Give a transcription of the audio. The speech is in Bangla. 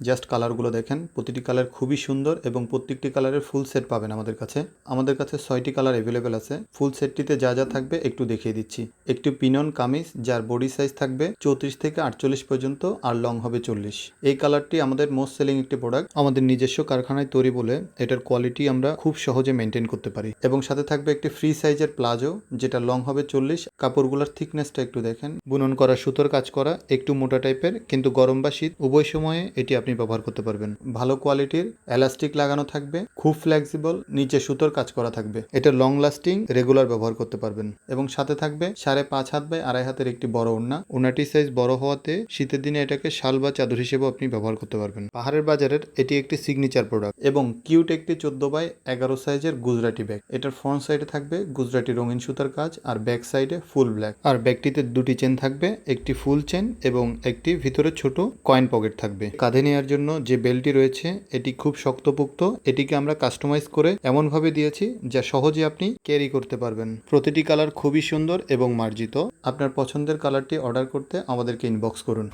জাস্ট কালারগুলো দেখেন, প্রতিটি কালার খুবই সুন্দর এবং প্রত্যেকটি কালারের ফুল সেট পাবেন আমাদের কাছে। আমাদের কাছে 6টি কালার অ্যাভেলেবেল আছে। ফুল সেটটিতে যা যা থাকবে একটু দেখিয়ে দিচ্ছি। একটি পিনন কামিজ যার বডি সাইজ থাকবে 34 থেকে 48 পর্যন্ত আর লং হবে 40। এই কালারটি আমাদের মোস্ট সেলিং একটি প্রোডাক্ট। আমাদের নিজস্ব কারখানায় তৈরি বলে এটার কোয়ালিটি আমরা খুব সহজে মেনটেন করতে পারি। এবং সাথে থাকবে একটি ফ্রি সাইজের প্লাজো যেটা লং হবে 40। কাপড়গুলোর থিকনেসটা একটু দেখেন, বুনন করা সুতোর কাজ করা, একটু মোটা টাইপের, কিন্তু গরম বা শীত উভয় সময়ে এটি আপনি ব্যবহার করতে পারবেন। ভালো কোয়ালিটির এলাস্টিক লাগানো থাকবে, খুব ফ্লেক্সিবল, নিচে সুতোর কাজ করা থাকবে। এটা লং লাস্টিং, রেগুলার ব্যবহার করতে পারবেন। এবং সাথে থাকবে 5.5 হাত বাই 2.5 হাতের একটি বড় ওড়না। ওড়নাটি সাইজ বড় হওয়াতে শীতের দিনে এটাকে শাল বা চাদর হিসেবেও আপনি ব্যবহার করতে পারবেন। পাহাড়ের বাজারের এটি একটি সিগনেচার প্রোডাক্ট। এবং কিউট একটি 14/11 সাইজের গুজরাটি ব্যাগ। এটার ফ্রন্ট সাইডে থাকবে গুজরাটি রঙিন সুতার কাজ আর ব্যাক সাইডে ফুল ব্ল্যাক। আর ব্যাগটিতে দুটি চেন থাকবে, একটি ফুল চেন এবং একটি ভিতরে ছোট কয়েন পকেট থাকবে। কাঁধে নেওয়ার জন্য যে বেল্টটি রয়েছে এটি খুব শক্তপোক্ত। এটিকে আমরা কাস্টমাইজ করে এমনভাবে দিয়েছি যা সহজে আপনি ক্যারি করতে পারবেন। প্রতিটি কালার খুবই সুন্দর এবং মার্জিত। আপনার পছন্দের কালারটি অর্ডার করতে আমাদেরকে ইনবক্স করুন।